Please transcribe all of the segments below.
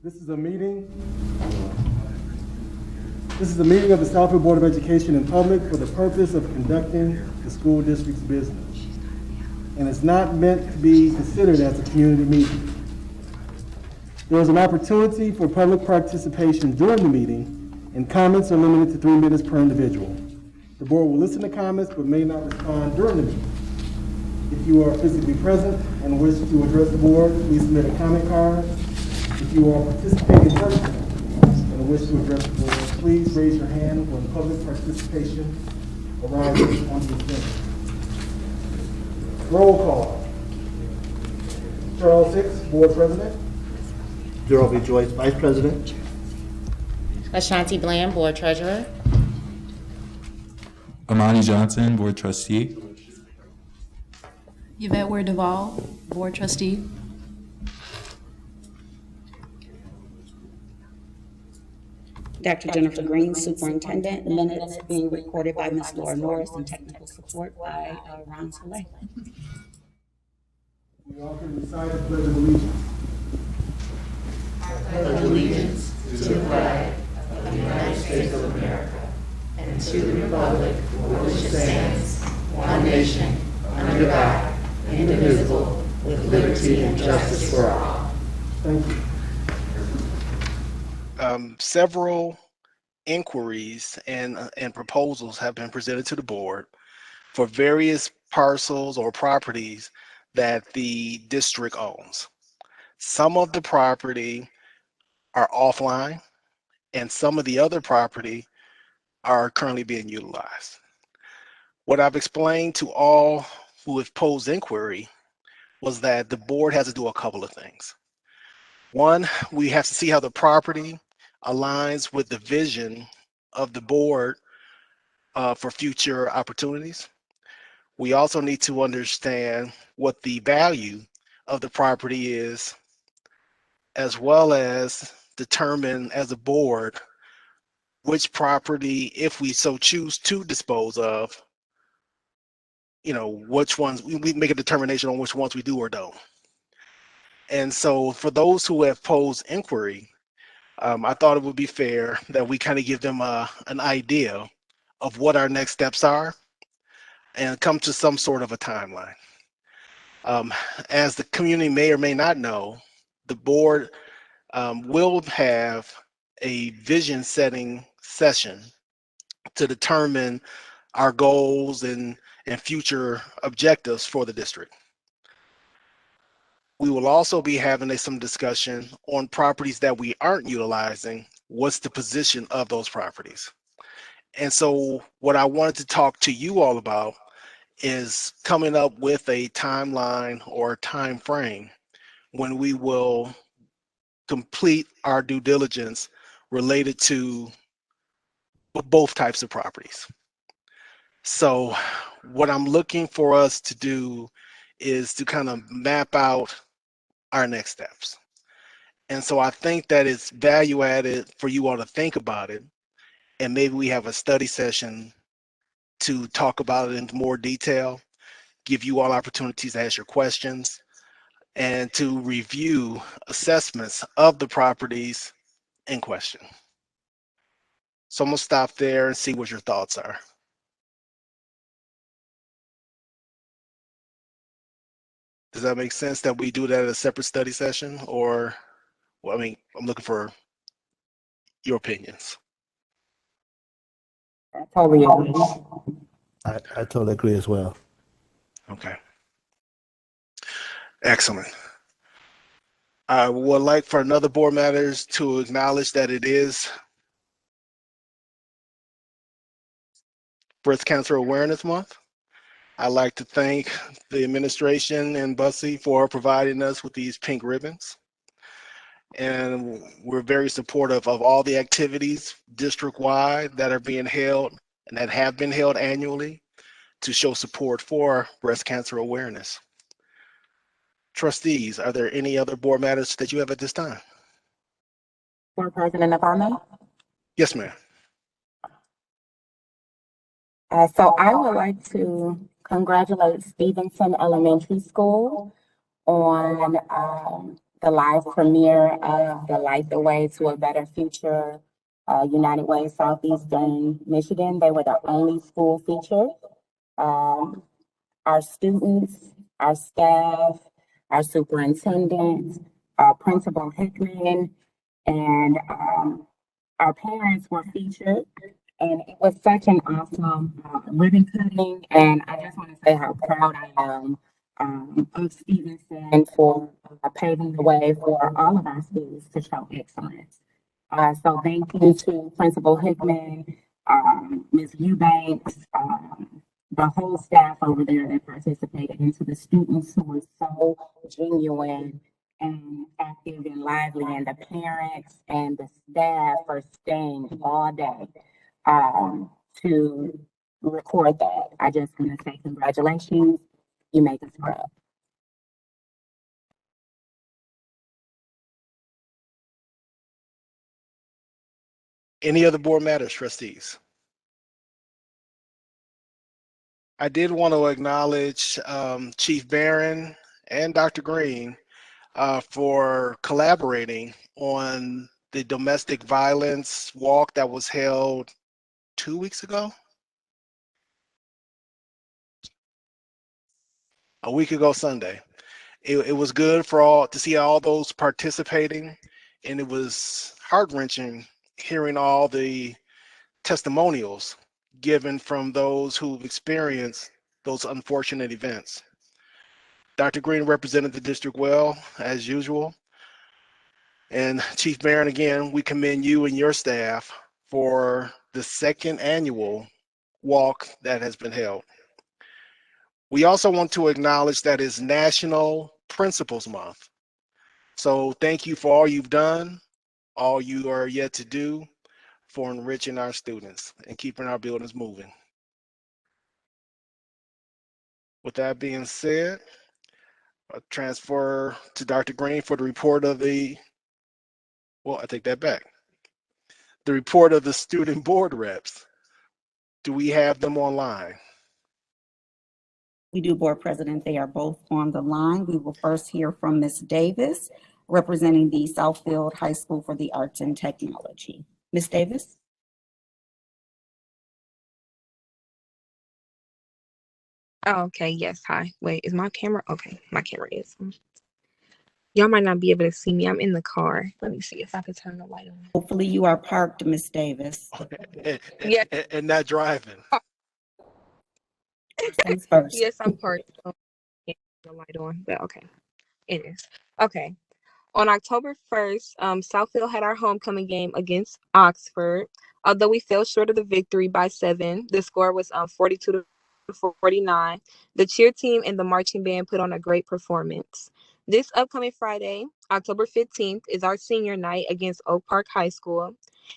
This is a meeting of the Southfield Board of Education in public for the purpose of conducting the school district's business. And it's not meant to be considered as a community meeting. There is an opportunity for public participation during the meeting, and comments are limited to 3 minutes per individual. The board will listen to comments but may not respond during the meeting. If you are physically present and wish to address the board, please submit a comment card. If you are participating in person and wish to address the board, please raise your hand when public participation arises on the agenda. Roll call. Charles Hicks, Board President. Gerald B. Joyce, Vice President. Ashanti Bland, Board Treasurer. Amani Johnson, Board Trustee. Yvette Ware Duvall, Board Trustee. Dr. Jennifer Green, Superintendent. The minutes being recorded by Ms. Laura Norris and technical support by Ron Soleil. We all can recite the Pledge of Allegiance. I pledge allegiance to the flag of the United States of America and to the republic for which it stands, one nation, under God, indivisible, with liberty and justice for all. Thank you. Several inquiries and proposals have been presented to the board for various parcels or properties that the district owns. Some of the property are offline, and some of the other property are currently being utilized. What I've explained to all who have posed inquiry was that the board has to do a couple of things. One, we have to see how the property aligns with the vision of the board for future opportunities. We also need to understand what the value of the property is, as well as determine as a board which property, if we so choose to dispose of, which ones we make a determination on which ones we do or don't. And so for those who have posed inquiry, I thought it would be fair that we kind of give them an idea of what our next steps are and come to some sort of a timeline. As the community may or may not know, the board will have a vision setting session to determine our goals and future objectives for the district. We will also be having some discussion on properties that we aren't utilizing. What's the position of those properties? And so what I wanted to talk to you all about is coming up with a timeline or time frame when we will complete our due diligence related to both types of properties. So what I'm looking for us to do is to kind of map out our next steps. And so I think that it's value added for you all to think about it, and maybe we have a study session to talk about it in more detail, give you all opportunities to ask your questions, and to review assessments of the properties in question. So I'm gonna stop there and see what your thoughts are. Does that make sense that we do that at a separate study session? Or, well, I mean, I'm looking for your opinions. I totally agree. I totally agree as well. Okay. Excellent. I would like for another board matters to acknowledge that it is Breast Cancer Awareness Month. I'd like to thank the administration and Bussy for providing us with these pink ribbons. And we're very supportive of all the activities district-wide that are being held and that have been held annually to show support for breast cancer awareness. Trustees, are there any other board matters that you have at this time? Board President, if I may. Yes, ma'am. So I would like to congratulate Stevenson Elementary School on the live premiere of the Light the Way to a Better Future United Way Southeastern Michigan. They were the only school featured. Um, our students, our staff, our superintendent, our Principal Hickman, and our parents were featured. And it was such an awesome ribbon cutting. And I just want to say how proud I am of Stevenson for paving the way for all of our students to show excellence. So thank you to Principal Hickman, Ms. Eubanks, the whole staff over there that participated, and to the students who were so genuine and active and lively, and the parents and the staff for staying all day to record that. I just want to say congratulations. You make us proud. Any other board matters, trustees? I did want to acknowledge Chief Barron and Dr. Green for collaborating on the domestic violence walk that was held 2 weeks ago. A week ago Sunday. It was good for all to see all those participating, and it was heart-wrenching hearing all the testimonials given from those who've experienced those unfortunate events. Dr. Green represented the district well, as usual. And Chief Barron, again, we commend you and your staff for the second annual walk that has been held. We also want to acknowledge that it's National Principals Month. So thank you for all you've done, all you are yet to do for enriching our students and keeping our buildings moving. With that being said, I'll transfer to Dr. Green for the report of the, well, I take that back. The report of the student board reps. Do we have them online? We do, Board President. They are both on the line. We will first hear from Ms. Davis, representing the Southfield High School for the Arts and Technology. Ms. Davis? Oh, okay, yes, hi. Wait, is my camera? Okay, my camera is. Y'all might not be able to see me. I'm in the car. Let me see if I can turn the light on. Hopefully you are parked, Ms. Davis. Yeah. And not driving. Things first. Yes, I'm parked. Oh, yeah, the light on, but okay, it is. Okay. On October 1st, Southfield had our homecoming game against Oxford. Although we fell short of the victory by 7, the score was 42 to 49. The cheer team and the marching band put on a great performance. This upcoming Friday, October 15th, is our senior night against Oak Park High School.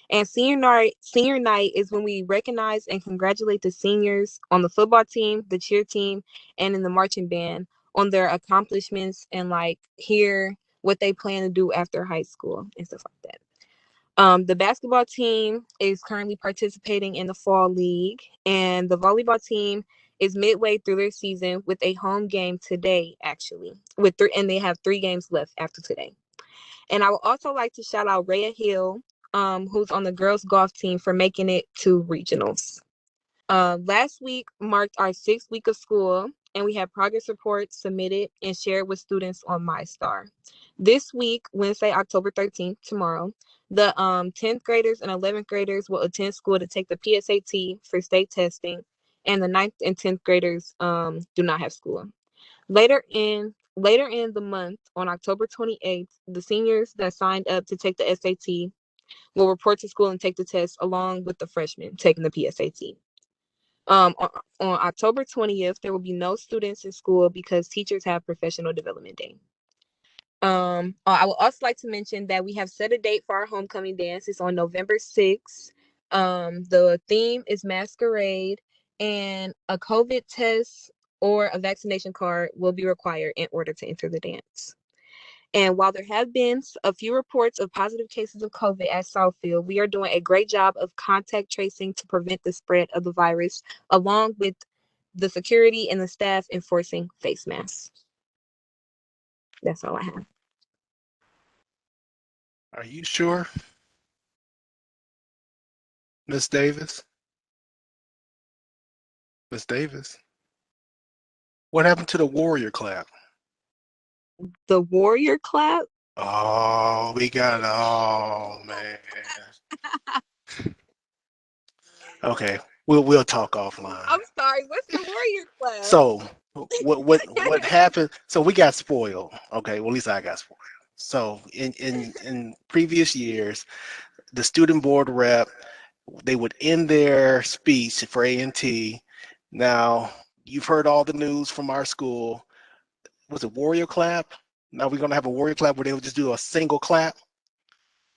And senior night is when we recognize and congratulate the seniors on the football team, the cheer team, and in the marching band on their accomplishments and like hear what they plan to do after high school and stuff like that. The basketball team is currently participating in the fall league, and the volleyball team is midway through their season with a home game today, actually, and they have 3 games left after today. And I would also like to shout out Rhea Hill, who's on the girls golf team, for making it to regionals. Last week marked our 6th week of school, and we had progress reports submitted and shared with students on MyStar. This week, Wednesday, October 13th, tomorrow, the 10th graders and 11th graders will attend school to take the PSAT for state testing, and the 9th and 10th graders do not have school. Later in the month, on October 28th, the seniors that signed up to take the SAT will report to school and take the test along with the freshmen taking the PSAT. On October 20th, there will be no students in school because teachers have professional development day. I would also like to mention that we have set a date for our homecoming dance. It's on November 6th. The theme is masquerade, and a COVID test or a vaccination card will be required in order to enter the dance. And while there have been a few reports of positive cases of COVID at Southfield, we are doing a great job of contact tracing to prevent the spread of the virus, along with the security and the staff enforcing face masks. That's all I have. Are you sure, Miss Davis? Miss Davis? What happened to the Warrior clap? The Warrior clap? Oh, we got it. Oh man. Okay, we'll talk offline. I'm sorry, what's the Warrior clap? So what happened? So we got spoiled. Okay, well at least I got spoiled. So in previous years, the student board rep, they would end their speech for A&T. Now you've heard all the news from our school. Was it Warrior Clap? Now we're gonna have a Warrior Clap where they would just do a single clap.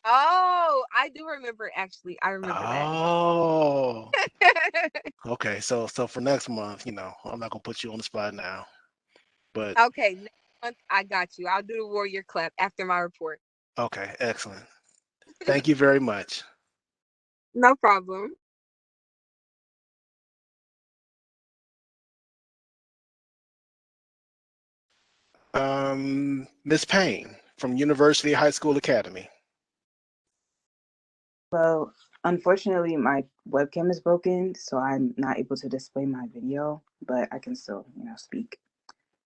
Oh, I do remember actually. I remember that. Oh, okay. So for next month, I'm not gonna put you on the spot now, but Okay, next month I got you. I'll do the Warrior clap after my report. okay, excellent. Thank you very much. No problem. Miss Payne from University High School Academy. Well, unfortunately, my webcam is broken, so I'm not able to display my video, but I can still, speak.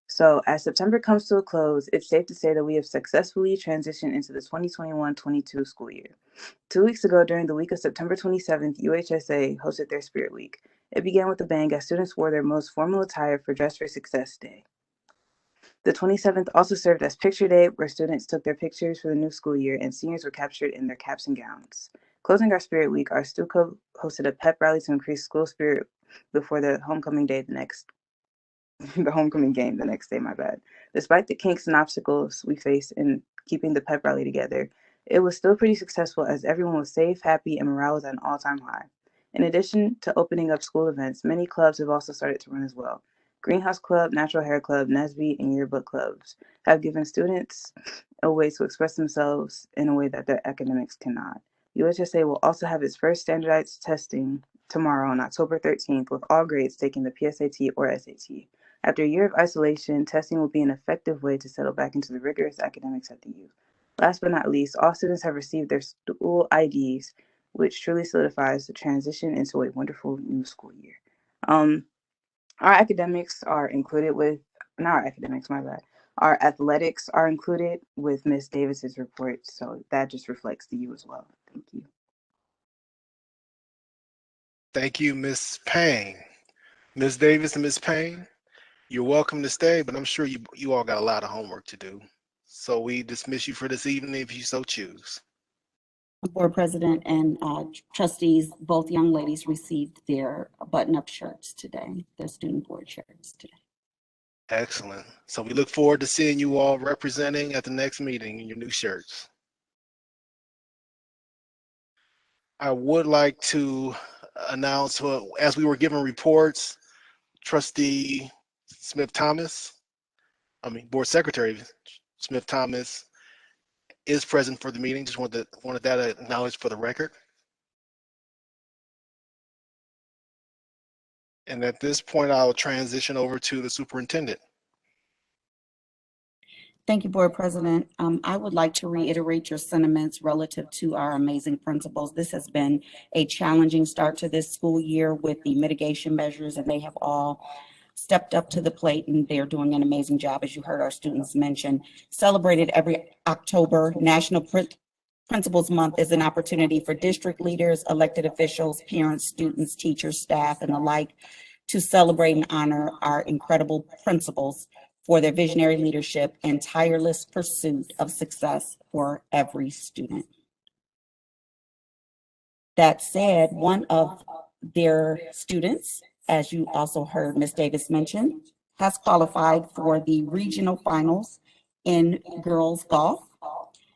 So, as September comes to a close, it's safe to say that we have successfully transitioned into the 2021-22 school year. 2 weeks ago, during the week of September 27th, UHSA hosted their Spirit Week. It began with a bang as students wore their most formal attire for Dress for Success Day. The 27th also served as Picture Day, where students took their pictures for the new school year and seniors were captured in their caps and gowns. Closing our Spirit Week, our StuCo hosted a pep rally to increase school spirit before the homecoming game the next day, my bad. Despite the kinks and obstacles we faced in keeping the pep rally together, it was still pretty successful as everyone was safe, happy, and morale was at an all-time high. In addition to opening up school events, many clubs have also started to run as well. Greenhouse Club, Natural Hair Club, NESB, and Yearbook Clubs have given students a way to express themselves in a way that their academics cannot. UHSA will also have its first standardized testing tomorrow on October 13th, with all grades taking the PSAT or SAT. After a year of isolation, testing will be an effective way to settle back into the rigorous academics at the U. Last but not least, all students have received their school IDs, which truly solidifies the transition into a wonderful new school year. Our academics are included with, not our academics, my bad. Our athletics are included with Miss Davis's report, so that just reflects the U as well. Thank you. Thank you, Miss Payne. Miss Davis and Miss Payne, you're welcome to stay, but I'm sure you all got a lot of homework to do. So we dismiss you for this evening if you so choose. Board President and trustees, both young ladies received their button-up shirts today, their student board shirts today. Excellent. So we look forward to seeing you all representing at the next meeting in your new shirts. I would like to announce, as we were given reports, Trustee Board Secretary Smith-Thomas is present for the meeting. Just wanted that acknowledged for the record. And at this point, I'll transition over to the superintendent. Thank you, Board President. I would like to reiterate your sentiments relative to our amazing principals. This has been a challenging start to this school year with the mitigation measures, and they have all stepped up to the plate, and they're doing an amazing job, as you heard our students mention. Celebrated every October, National Principals Month is an opportunity for district leaders, elected officials, parents, students, teachers, staff, and the like to celebrate and honor our incredible principals for their visionary leadership and tireless pursuit of success for every student. That said, one of their students, as you also heard Ms. Davis mention, has qualified for the regional finals in girls golf.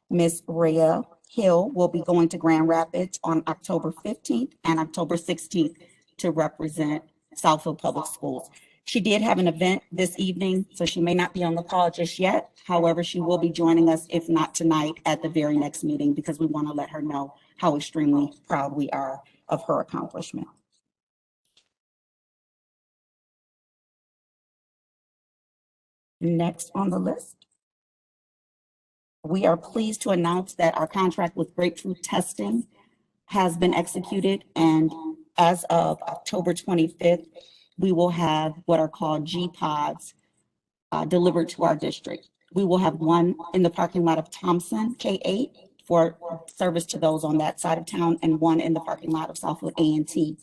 Ms. Rhea Hill will be going to Grand Rapids on October 15th and October 16th to represent Southfield Public Schools. She did have an event this evening, so she may not be on the call just yet. However, she will be joining us, if not tonight, at the very next meeting, because we want to let her know how extremely proud we are of her accomplishment. Next on the list We are pleased to announce that our contract with Grapefruit Testing has been executed, and as of October 25th, we will have what are called G-Pods delivered to our district. We will have one in the parking lot of Thompson K-8 for service to those on that side of town, and one in the parking lot of Southfield A&T.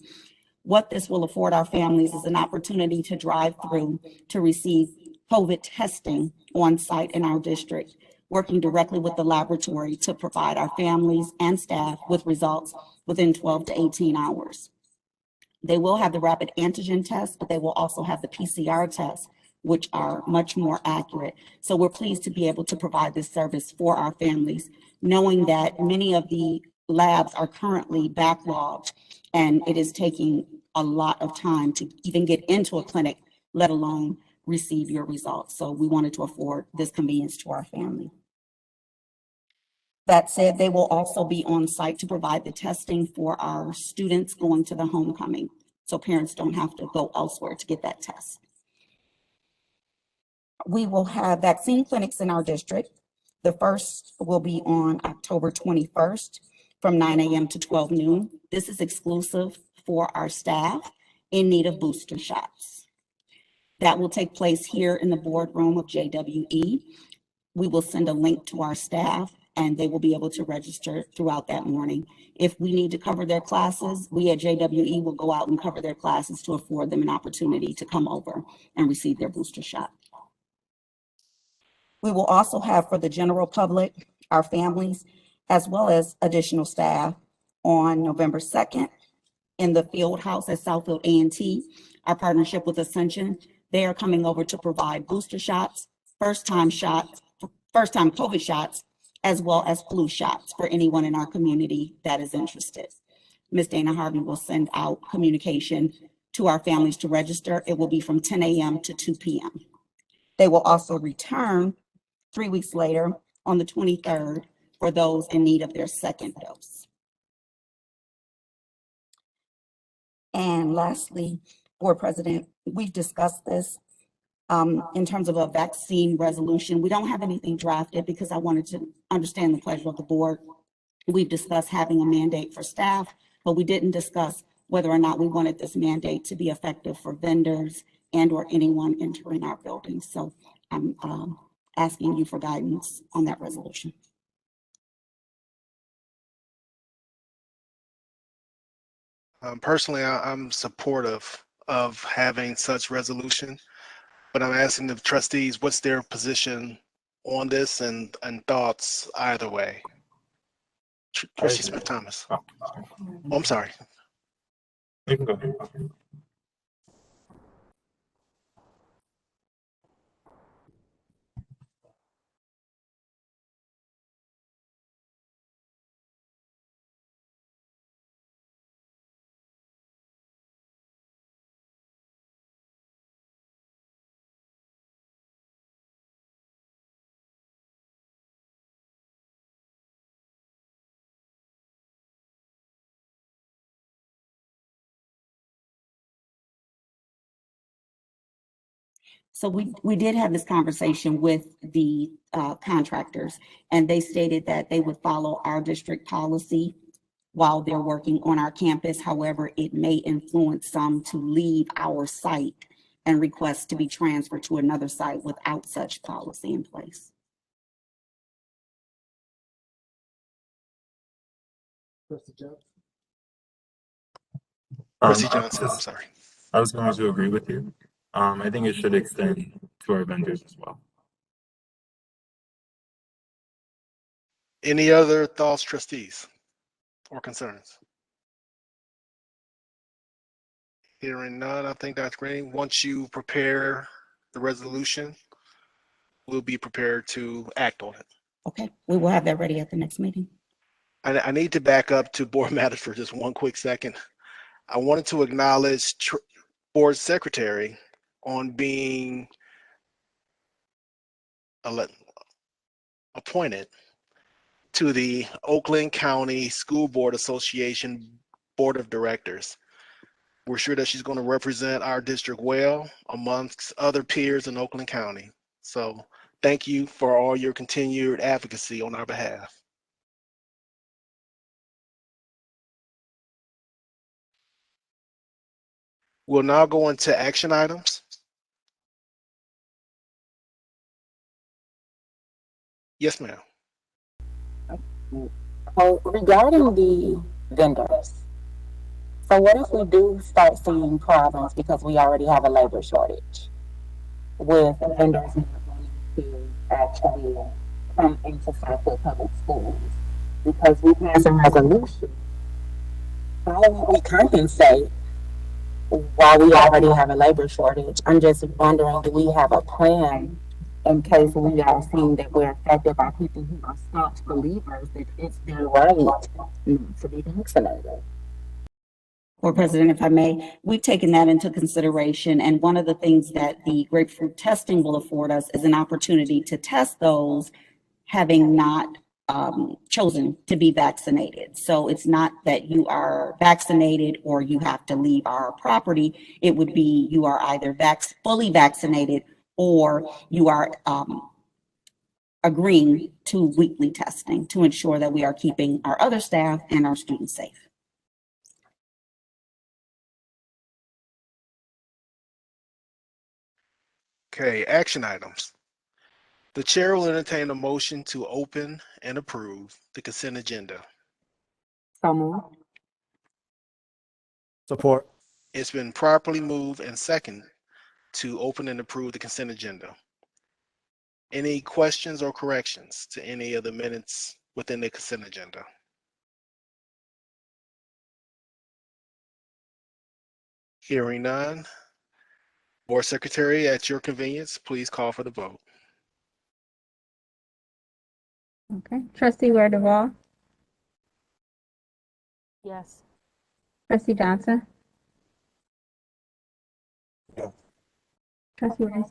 What this will afford our families is an opportunity to drive through to receive COVID testing on site in our district, working directly with the laboratory to provide our families and staff with results within 12 to 18 hours. They will have the rapid antigen test, but they will also have the PCR tests, which are much more accurate. So we're pleased to be able to provide this service for our families, knowing that many of the labs are currently backlogged, and it is taking a lot of time to even get into a clinic, let alone receive your results. So we wanted to afford this convenience to our family. That said, they will also be on site to provide the testing for our students going to the homecoming, so parents don't have to go elsewhere to get that test. We will have vaccine clinics in our district. The first will be on October 21st from 9 a.m. to 12 noon. This is exclusive for our staff in need of booster shots. That will take place here in the boardroom of JWE. We will send a link to our staff, and they will be able to register throughout that morning. If we need to cover their classes, we at JWE will go out and cover their classes to afford them an opportunity to come over and receive their booster shot. We will also have for the general public, our families, as well as additional staff on November 2nd in the field house at Southfield A&T, our partnership with Ascension. They are coming over to provide booster shots, first-time COVID shots, as well as flu shots for anyone in our community that is interested. Ms. Dana Harvey will send out communication to our families to register. It will be from 10 a.m. to 2 p.m. They will also return 3 weeks later on the 23rd for those in need of their second dose. And lastly, Board President, we've discussed this in terms of a vaccine resolution. We don't have anything drafted because I wanted to understand the pleasure of the board. We've discussed having a mandate for staff, but we didn't discuss whether or not we wanted this mandate to be effective for vendors and or anyone entering our building. So I'm asking you for guidance on that resolution. Personally, I'm supportive of having such resolution, but I'm asking the trustees what's their position on this and thoughts either way. Trustee Smith Thomas. Oh, I'm sorry. You can go ahead. So we did have this conversation with the contractors, and they stated that they would follow our district policy while they're working on our campus. However, it may influence some to leave our site and request to be transferred to another site without such policy in place. Trustee Johnson? Trustee Johnson, I'm sorry. I was going to agree with you. I think it should extend to our vendors as well. Any other thoughts, trustees, or concerns? Hearing none, I think that's great. Once you prepare the resolution, we'll be prepared to act on it. Okay, we will have that ready at the next meeting. I need to back up to board matters for just one quick second. I wanted to acknowledge board secretary on being appointed to the Oakland County School Board Association Board of Directors. We're sure that she's going to represent our district well amongst other peers in Oakland County. So Thank you for all your continued advocacy on our behalf. We'll now go into action items. Yes, ma'am. Regarding the vendors, so what if we do start seeing problems because we already have a labor shortage with vendors not wanting to actually come into Southfield Public Schools? Because we passed a resolution, how will we compensate while we already have a labor shortage? I'm just wondering, do we have a plan in case we are seeing that we're affected by people who are staunch believers that it's their right not to be vaccinated? Board President, if I may, we've taken that into consideration. And one of the things that the grapefruit testing will afford us is an opportunity to test those having not chosen to be vaccinated. So it's not that you are vaccinated or you have to leave our property. It would be you are either fully vaccinated or you are agreeing to weekly testing to ensure that we are keeping our other staff and our students safe. Okay, action items. The chair will entertain a motion to open and approve the consent agenda. So moved. Support. It's been properly moved and second to open and approve the consent agenda. Any questions or corrections to any of the minutes within the consent agenda? Hearing none. Board Secretary, at your convenience, please call for the vote. Okay. Trustee Ware Duvall. Yes. Trustee Johnson. Yes. Trustee Rice.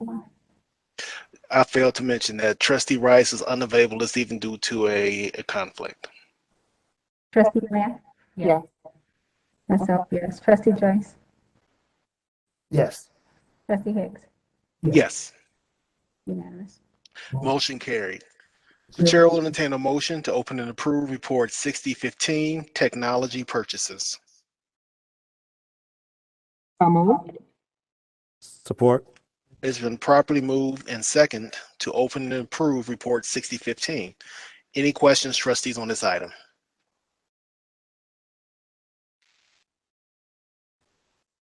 I failed to mention that Trustee Rice is unavailable this evening due to a conflict. Trustee Grant. Yes. Myself, yes. Trustee Joyce. Yes. Trustee Hicks. Yes, Unanimous. motion carried. The chair will entertain a motion to open and approve report 6015 technology purchases. So moved. Support. It's been properly moved and second to open and approve report 6015. Any questions, trustees, on this item?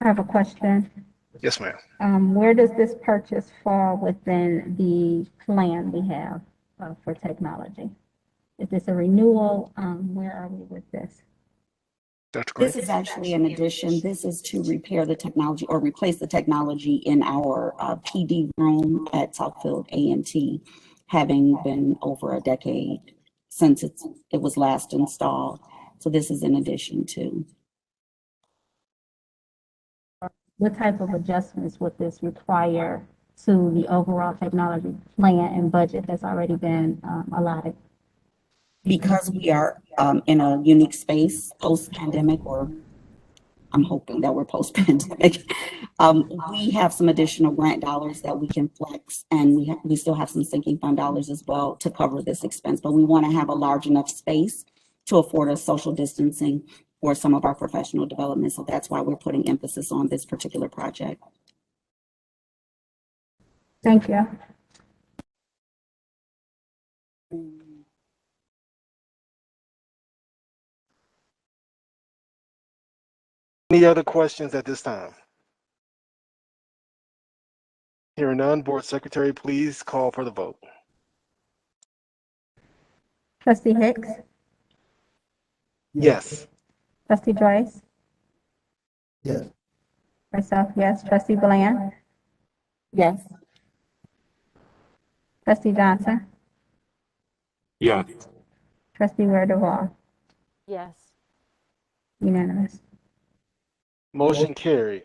I have a question. Yes, ma'am. Where does this purchase fall within the plan we have for technology? Is this a renewal? Where are we with this? Dr. Gray? This is actually an addition. This is to repair the technology or replace the technology in our PD room at Southfield A&T, having been over a decade since it was last installed. So this is an addition to. What type of adjustments would this require to the overall technology plan and budget that's already been allotted? Because we are in a unique space post-pandemic, or I'm hoping that we're post-pandemic, we have some additional grant dollars that we can flex, and we still have some sinking fund dollars as well to cover this expense. But we want to have a large enough space to afford us social distancing for some of our professional development. So that's why we're putting emphasis on this particular project. Thank you. Any other questions at this time? Hearing none, Board Secretary, please call for the vote. Trustee Hicks. Yes. Trustee Joyce. Yes. Myself, yes. Trustee Bland. Yes. Trustee Johnson. Yes. Trustee Ware Duvall. Yes. Unanimous. Motion carried.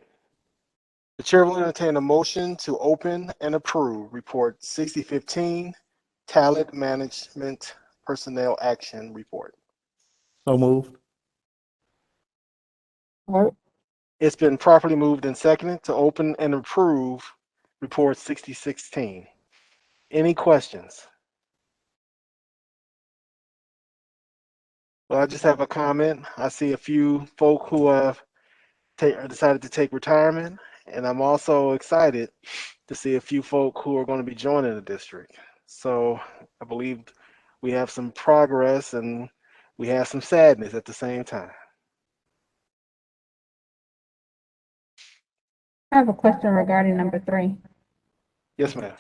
The chair will entertain a motion to open and approve report 6015 talent management personnel action report. So moved. Support. It's been properly moved and seconded to open and approve report 6016. Any questions? Well, I just have a comment. I see a few folk who have decided to take retirement, and I'm also excited to see a few folk who are going to be joining the district. So I believe we have some progress and we have some sadness at the same time. I have a question regarding number 3. Yes, ma'am.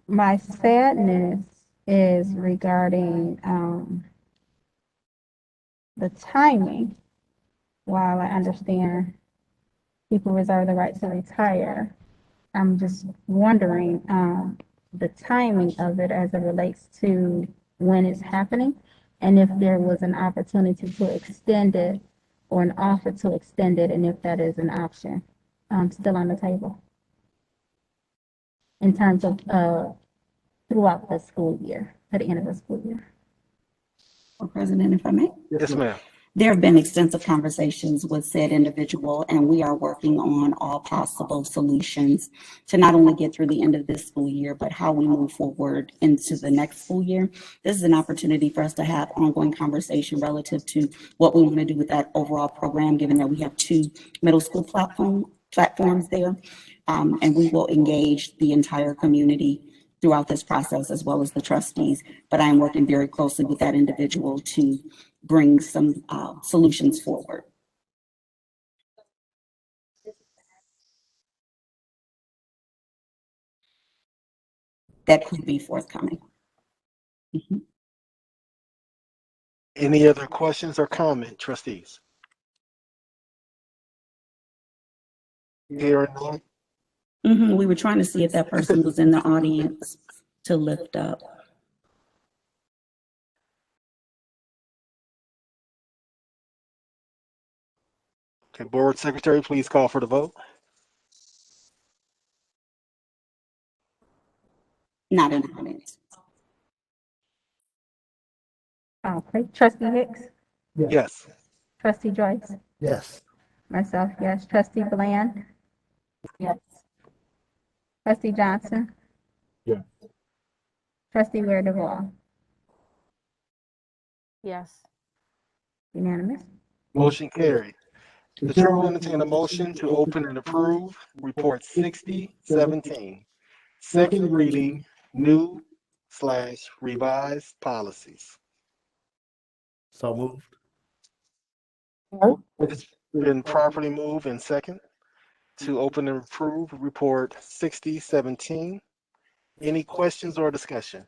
My sadness is regarding the timing. While I understand people reserve the right to retire, I'm just wondering the timing of it as it relates to when it's happening, and if there was an opportunity to extend it or an offer to extend it, and if that is an option still on the table in terms of throughout the school year, at the end of the school year. Well, President, if I may. Yes, ma'am. There have been extensive conversations with said individual, and we are working on all possible solutions to not only get through the end of this school year, but how we move forward into the next school year. This is an opportunity for us to have ongoing conversation relative to what we want to do with that overall program, given that we have 2 middle school platforms there. And we will engage the entire community throughout this process, as well as the trustees. But I am working very closely with that individual to bring some solutions forward. That could be forthcoming. Any other questions or comment, trustees? Hearing none. We were trying to see if that person was in the audience to lift up. Okay, Board Secretary, please call for the vote. Not in the audience. Okay, Trustee Hicks, Yes. Trustee Joyce, Yes. myself, yes. Trustee Bland, Yes. Trustee Johnson, Yeah. Trustee Ware Duvall, Yes. unanimous. Motion carried. The chair will entertain a motion to open and approve Report 6017, second reading, new/revised policies. So moved. It's been properly moved and second to open and approve Report 6017. Any questions or discussion?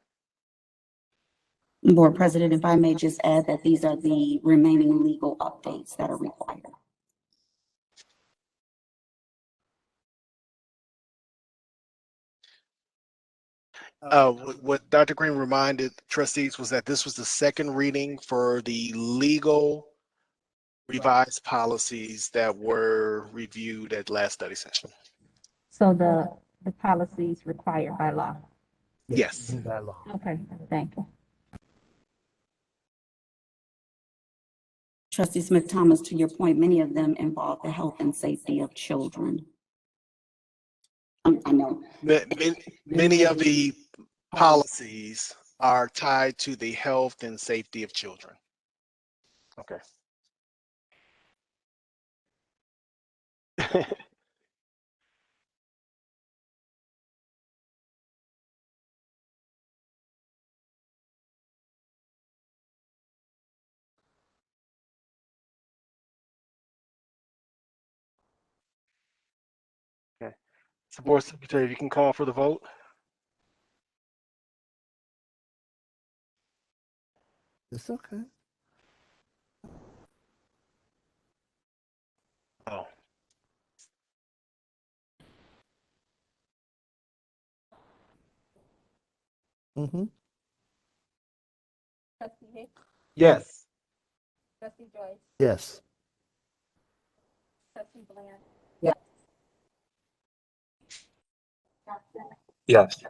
Board President, if I may just add that these are the remaining legal updates that are required. What Dr. Green reminded trustees was that this was the second reading for the legal revised policies that were reviewed at last study session. So the policies required by law. Yes. By law. Okay, thank you. Trustee Smith Thomas, to your point, many of them involve the health and safety of children. I know. Many of the policies are tied to the health and safety of children. Okay. Okay. So Board Secretary, you can call for the vote. It's okay. Oh. Mm-hmm. Trustee Hicks, Yes. Trustee Joyce, Yes. Trustee Bland, Yes. Yes.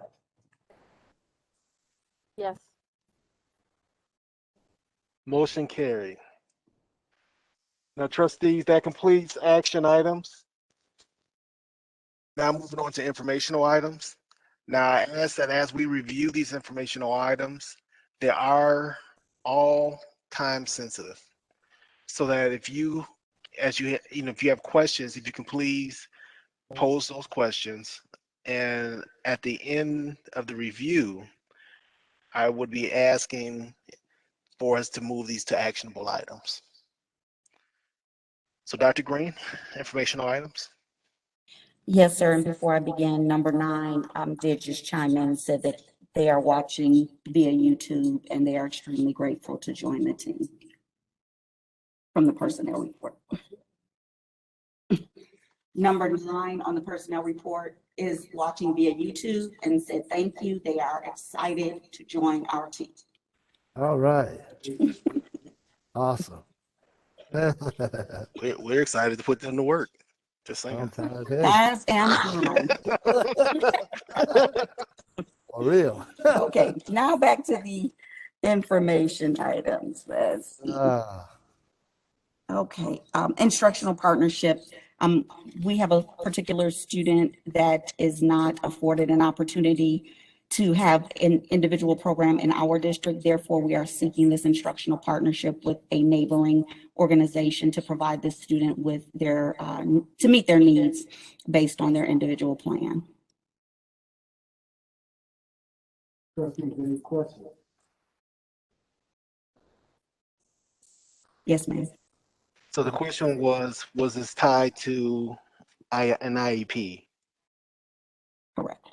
Yes. Motion carried. Now, trustees, that completes action items. Now moving on to informational items. Now, I ask that as we review these informational items, they are all time sensitive. So that if you, if you have questions, if you can please pose those questions. And at the end of the review, I would be asking for us to move these to actionable items. So Dr. Green, informational items. Yes, sir. And before I begin, number 9 did just chime in and said that they are watching via YouTube and they are extremely grateful to join the team from the personnel report. Number 9 on the personnel report is watching via YouTube and said thank you. They are excited to join our team. All right. Awesome. We're excited to put them to work. Just saying. Sometimes, hey, As am I. for real. Okay, now back to the information items. Let's see. Okay, instructional partnership. We have a particular student that is not afforded an opportunity to have an individual program in our district. Therefore, we are seeking this instructional partnership with a neighboring organization to provide this student with their, to meet their needs based on their individual plan. Any questions? Yes, ma'am. So the question was this tied to an IEP? Correct.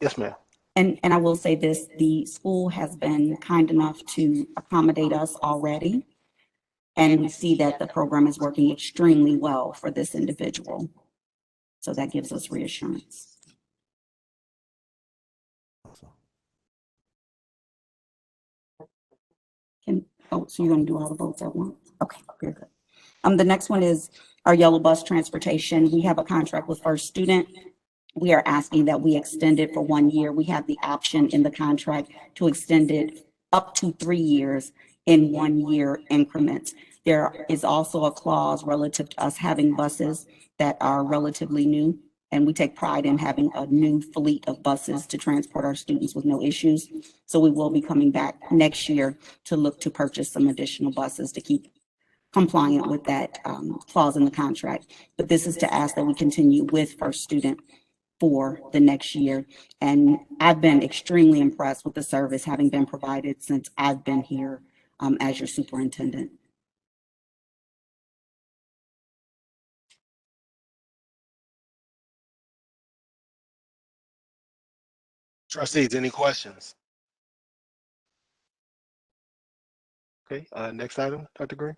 Yes, ma'am. And I will say this, the school has been kind enough to accommodate us already. And we see that the program is working extremely well for this individual. So that gives us reassurance. So you're gonna do all the votes at once? Okay, very good. The next one is our yellow bus transportation. We have a contract with First Student. We are asking that we extend it for 1 year. We have the option in the contract to extend it up to 3 years in 1 year increments. There is also a clause relative to us having buses that are relatively new, and we take pride in having a new fleet of buses to transport our students with no issues. So we will be coming back next year to look to purchase some additional buses to keep compliant with that clause in the contract. But this is to ask that we continue with First Student for the next year. And I've been extremely impressed with the service having been provided since I've been here as your superintendent. Trustees, any questions? Okay, next item, Dr. Green.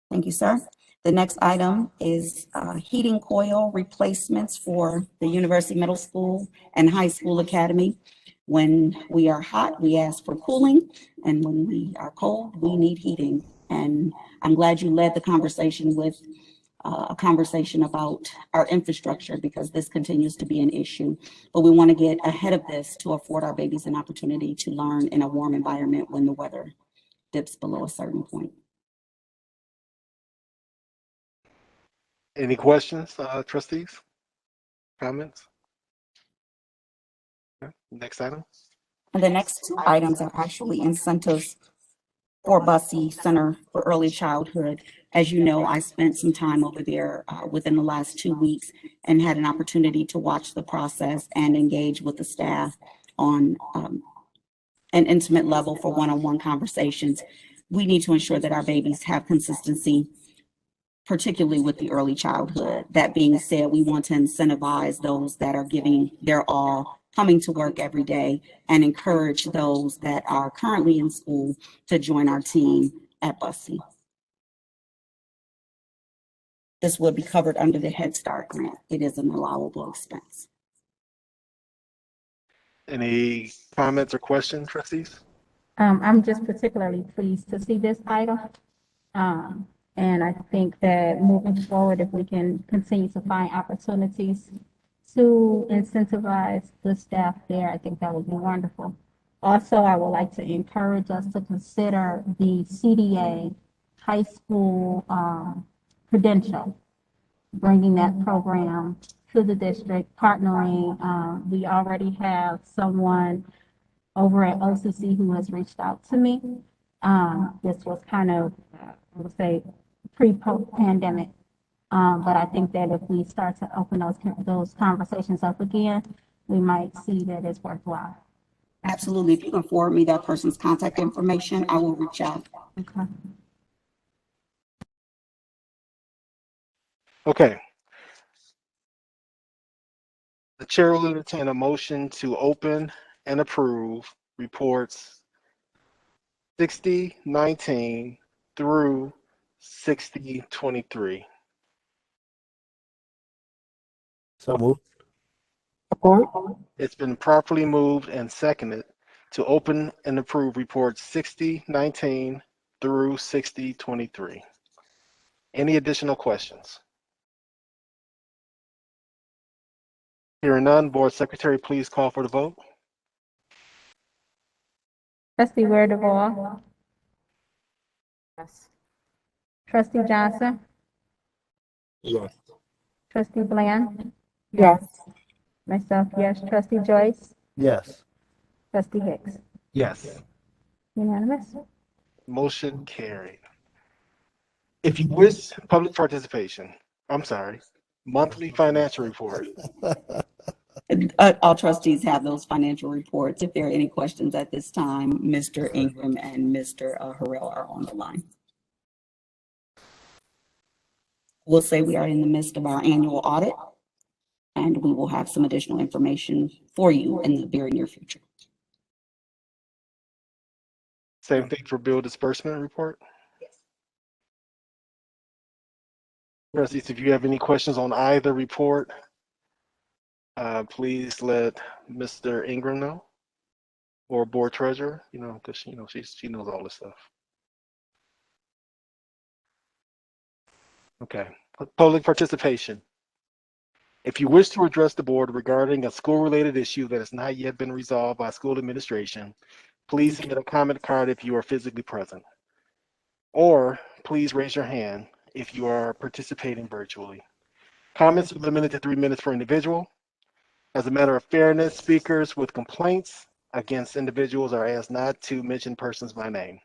Thank you, sir. The next item is heating coil replacements for the University Middle School and High School Academy. When we are hot, we ask for cooling, and when we are cold, we need heating. And I'm glad you led the conversation with a conversation about our infrastructure, because this continues to be an issue. But we want to get ahead of this to afford our babies an opportunity to learn in a warm environment when the weather dips below a certain point. Any questions, trustees? Comments? Okay, next item. And the next 2 items are actually incentives for Bussey Center for Early Childhood. As you know, I spent some time over there within the last 2 weeks and had an opportunity to watch the process and engage with the staff on an intimate level for one-on-one conversations. We need to ensure that our babies have consistency, particularly with the early childhood. That being said, we want to incentivize those that are giving their all, coming to work every day, and encourage those that are currently in school to join our team at Bussey. This will be covered under the Head Start grant. It is an allowable expense. Any comments or questions, trustees? I'm just particularly pleased to see this item. And I think that moving forward, if we can continue to find opportunities to incentivize the staff there, I think that would be wonderful. Also, I would like to encourage us to consider the CDA high school credential. bringing that program to the district, partnering. We already have someone over at OCC who has reached out to me. This was kind of, I would say, pre-pandemic. But I think that if we start to open those conversations up again, we might see that it's worthwhile. Absolutely. If you can forward me that person's contact information, I will reach out. Okay. Okay. The chair will entertain a motion to open and approve reports 6019 through 6023. So moved. Support. It's been properly moved and seconded to open and approve reports 6019 through 6023. Any additional questions? Hearing none, Board Secretary, please call for the vote. Trustee Ware Duvall. Yes. Trustee Johnson. Yes. Trustee Bland. Yes. Myself, yes. Trustee Joyce. Yes. Trustee Hicks. Yes. Unanimous. Motion carried. If you wish public participation, monthly financial report. All trustees have those financial reports. If there are any questions at this time, Mr. Ingram and Mr. Harrell are on the line. We'll say we are in the midst of our annual audit, and we will have some additional information for you in the very near future. Same thing for bill disbursement report. Trustees, if you have any questions on either report, please let Mr. Ingram know, or board treasurer, because she knows all this stuff. Okay, public participation. If you wish to address the board regarding a school-related issue that has not yet been resolved by school administration, please submit a comment card if you are physically present. Or please raise your hand if you are participating virtually. Comments are limited to 3 minutes per individual. As a matter of fairness, speakers with complaints against individuals are asked not to mention persons by name.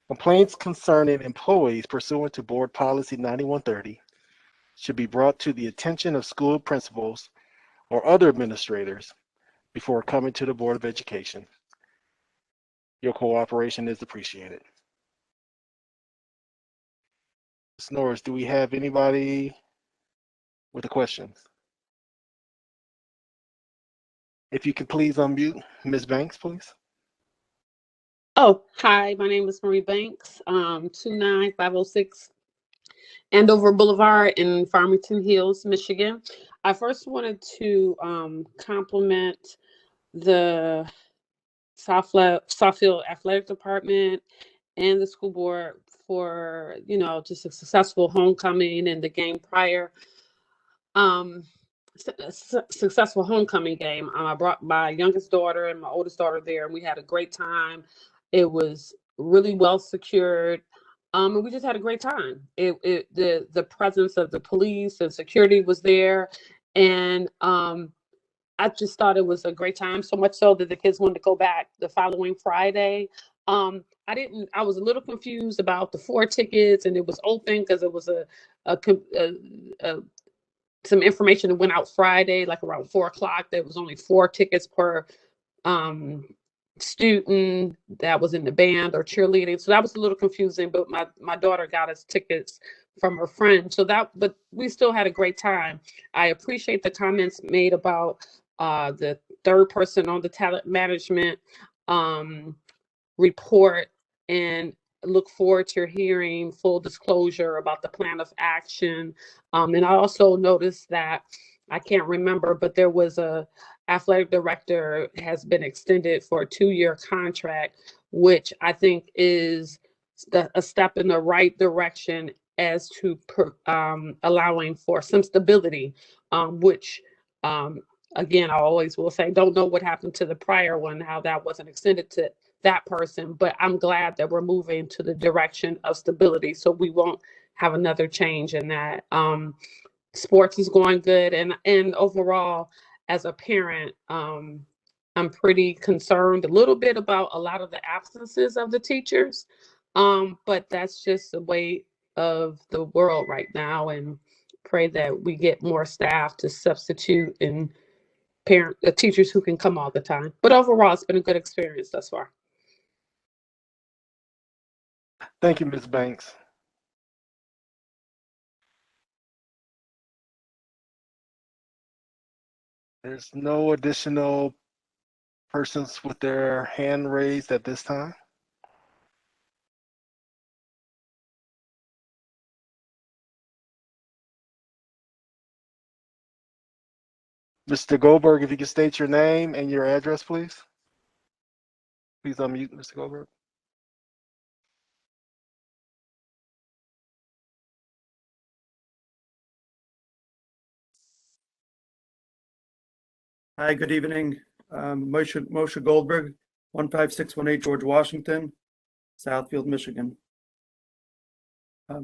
Complaints concerning employees pursuant to Board Policy 9130 should be brought to the attention of school principals or other administrators before coming to the Board of Education. Your cooperation is appreciated. Ms. Norris, do we have anybody with a question? If you could please unmute Ms. Banks, please. Oh, hi, my name is Marie Banks, 29506 Andover Boulevard in Farmington Hills, Michigan. I first wanted to compliment the Southfield Athletic Department and the school board for, just a successful homecoming and the game prior. Successful homecoming game. I brought my youngest daughter and my oldest daughter there, and we had a great time. It was really well secured, and we just had a great time. The presence of the police and security was there, and I just thought it was a great time. So much so that the kids wanted to go back the following Friday. I was a little confused about the 4 tickets, and it was open because it was some information that went out Friday, like around 4 o'clock. There was only 4 tickets per student that was in the band or cheerleading. So that was a little confusing, but my daughter got us tickets from her friend. But we still had a great time. I appreciate the comments made about the third person on the talent management report, and look forward to hearing full disclosure about the plan of action. And I also noticed that, I can't remember, but there was a athletic director has been extended for a 2-year contract, which I think is a step in the right direction as to allowing for some stability, which again, I always will say, don't know what happened to the prior one, how that wasn't extended to that person, but I'm glad that we're moving to the direction of stability, so we won't have another change in that. sports is going good, and overall, as a parent, I'm pretty concerned a little bit about a lot of the absences of the teachers. But that's just the way of the world right now, and pray that we get more staff to substitute and teachers who can come all the time. But overall, it's been a good experience thus far. Thank you, Ms. Banks. There's no additional persons with their hand raised at this time. Mr. Goldberg, if you could state your name and your address, please. Please unmute, Mr. Goldberg. Hi, good evening. Moshe Goldberg, 15618 George Washington, Southfield, Michigan.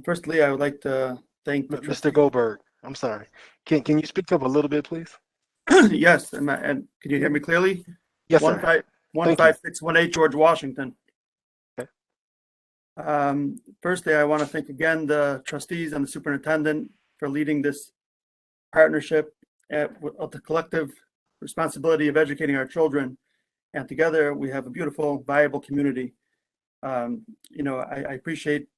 Firstly, I would like to thank the Mr. Goldberg, I'm sorry. Can you speak up a little bit, please? Yes, and can you hear me clearly? Yes, sir. 15618 George Washington. Okay. Firstly, I want to thank again the trustees and the superintendent for leading this partnership with the collective responsibility of educating our children. And together we have a beautiful, viable community. I appreciate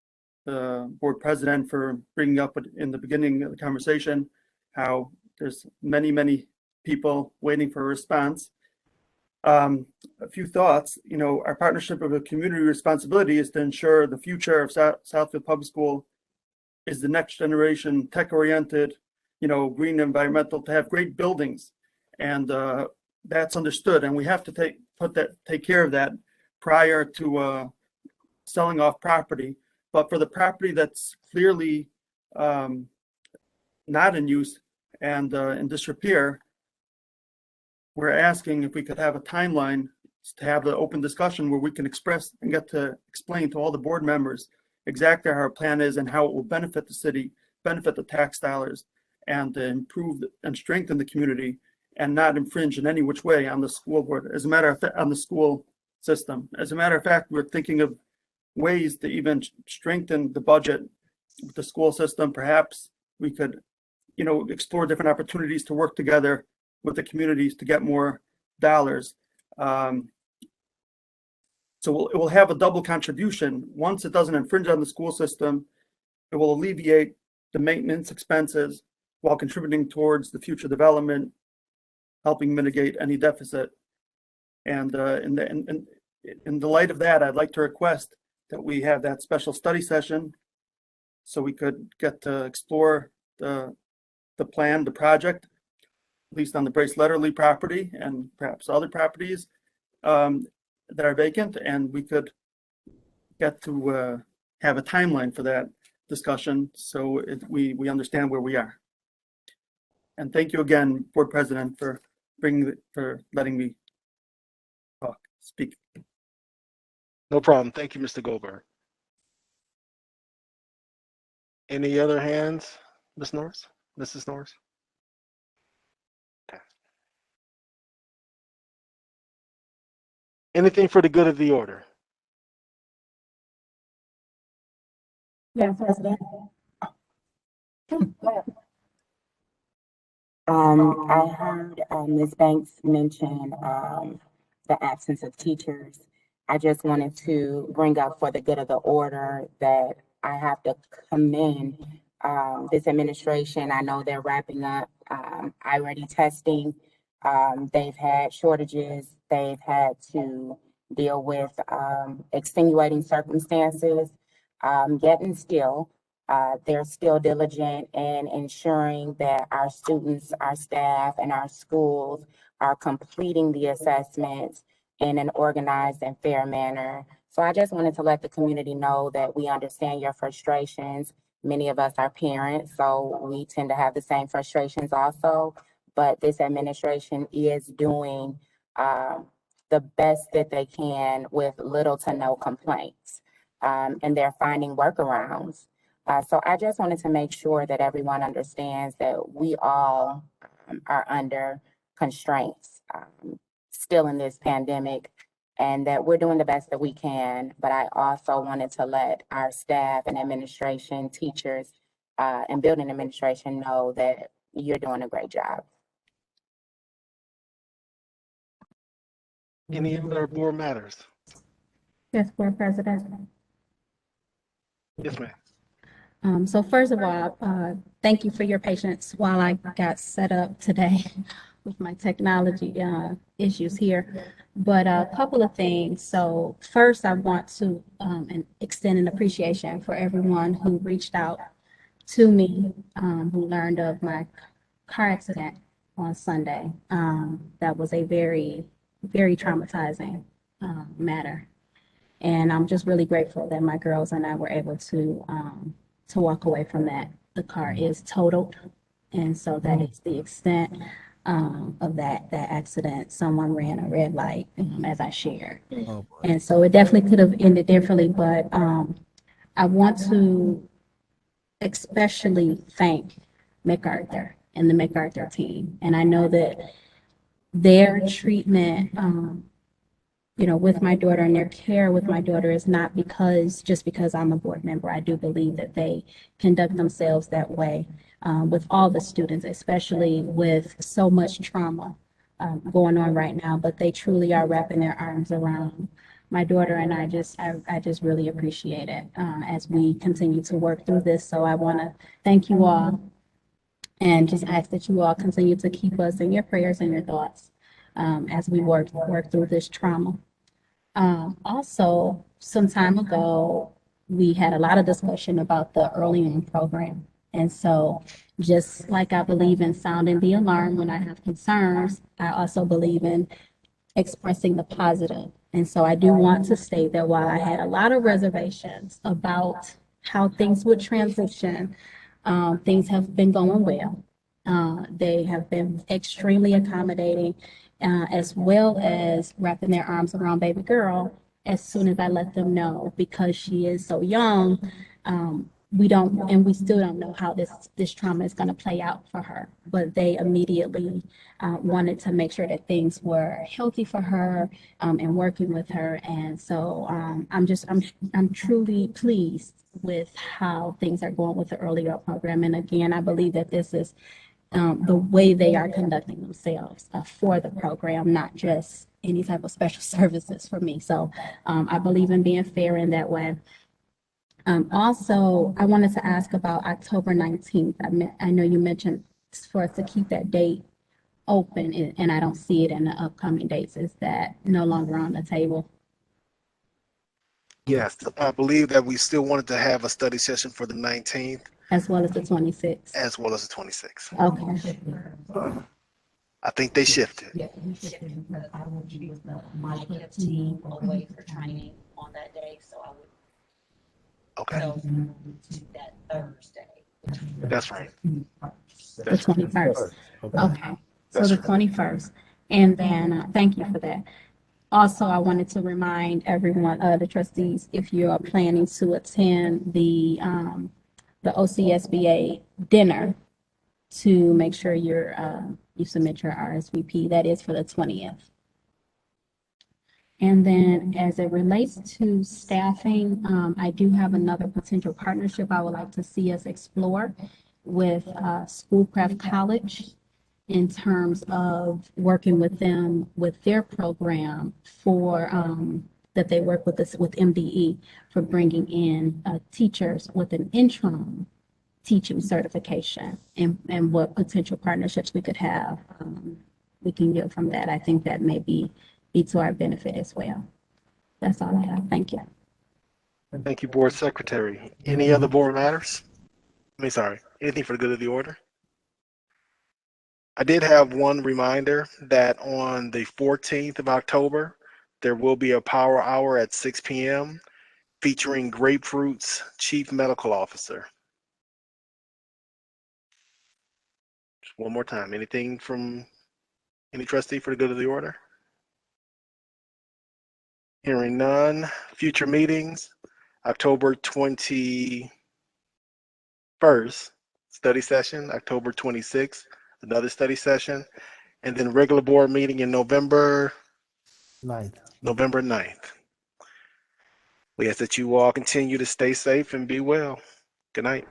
the board president for bringing up in the beginning of the conversation how there's many people waiting for a response. A few thoughts. Our partnership of a community responsibility is to ensure the future of Southfield Public School is the next generation, tech-oriented, green environmental, to have great buildings, and that's understood. And we have to take care of that prior to selling off property. But for the property that's clearly not in use and in disrepair, we're asking if we could have a timeline to have the open discussion where we can express and get to explain to all the board members exactly how our plan is and how it will benefit the city, benefit the tax dollars, and improve and strengthen the community and not infringe in any which way on the school board. As a matter of fact, on the school system. As a matter of fact, we're thinking of ways to even strengthen the budget with the school system. Perhaps we could, explore different opportunities to work together with the communities to get more dollars. So it will have a double contribution. Once it doesn't infringe on the school system, it will alleviate the maintenance expenses while contributing towards the future development, helping mitigate any deficit. And in the light of that, I'd like to request that we have that special study session so we could get to explore the plan, the project, at least on the Brace Letterly property and perhaps other properties that are vacant, and we could get to have a timeline for that discussion so we understand where we are. And thank you again, Board President, for letting me speak. No problem. Thank you, Mr. Goldberg. Any other hands, Ms. Norris? Mrs. Norris? Okay. Anything for the good of the order? Yes, President. I heard Ms. Banks mention the absence of teachers. I just wanted to bring up for the good of the order that I have to commend this administration. I know they're wrapping up I-Ready testing. They've had shortages. They've had to deal with extenuating circumstances, yet and still. They're still diligent in ensuring that our students, our staff, and our schools are completing the assessments in an organized and fair manner. So I just wanted to let the community know that we understand your frustrations. Many of us are parents, so we tend to have the same frustrations also. But this administration is doing the best that they can with little to no complaints. And they're finding workarounds. So I just wanted to make sure that everyone understands that we all are under constraints still in this pandemic, and that we're doing the best that we can. But I also wanted to let our staff and administration, teachers, and building administration know that you're doing a great job. Any other board matters? Yes, Board President. Yes, ma'am. So first of all, thank you for your patience while I got set up today with my technology issues here. But a couple of things. So first, I want to extend an appreciation for everyone who reached out to me, who learned of my car accident on Sunday. That was a very, very traumatizing matter. And I'm just really grateful that my girls and I were able to walk away from that. The car is totaled, and so that is the extent of that accident. Someone ran a red light, as I shared, and so it definitely could have ended differently. But I want to especially thank MacArthur and the MacArthur team, and I know that their treatment with my daughter and their care with my daughter is not just because I'm a board member. I do believe that they conduct themselves that way with all the students, especially with so much trauma going on right now. But they truly are wrapping their arms around my daughter, and I just really appreciate it as we continue to work through this. So I want to thank you all and just ask that you all continue to keep us in your prayers and your thoughts as we work through this trauma. Also, some time ago, we had a lot of discussion about the early on program. And so just like I believe in sounding the alarm when I have concerns, I also believe in expressing the positive. And so I do want to state that while I had a lot of reservations about how things would transition, things have been going well. They have been extremely accommodating, as well as wrapping their arms around baby girl as soon as I let them know, because she is so young. We still don't know how this trauma is going to play out for her, but they immediately wanted to make sure that things were healthy for her and working with her. And so I'm truly pleased with how things are going with the early up program. And again, I believe that this is the way they are conducting themselves for the program, not just any type of special services for me. So I believe in being fair in that way. Also, I wanted to ask about October 19th. I know you mentioned for us to keep that date open, and I don't see it in the upcoming dates. Is that no longer on the table? Yes, I believe that we still wanted to have a study session for the 19th. As well as the 26th? As well as the 26th. Okay. I think they shifted. Yeah, we shifted because I would be with my team away for training on that day, so I would. Okay. So that Thursday. That's right. The 21st. Okay. So That's the right. 21st. And then, thank you for that. Also, I wanted to remind everyone, the trustees, if you are planning to attend the OCSBA dinner, to make sure you submit your RSVP. That is for the 20th. And then as it relates to staffing, I do have another potential partnership I would like to see us explore with Schoolcraft College in terms of working with them with their program for that they work with us with MDE for bringing in teachers with an interim teaching certification, and what potential partnerships we could have. We can get from that. I think that may be to our benefit as well. That's all I have. Thank you. Thank you, Board Secretary. Any other board matters? Anything for the good of the order? I did have one reminder that on the 14th of October, there will be a power hour at 6 p.m. featuring Grapefruit's Chief Medical Officer. Just one more time. Anything from any trustee for the good of the order? Hearing none. Future meetings, October 20. 1st, study session, October 26th, another study session, and then regular board meeting in November 9th. We ask that you all continue to stay safe and be well. Good night.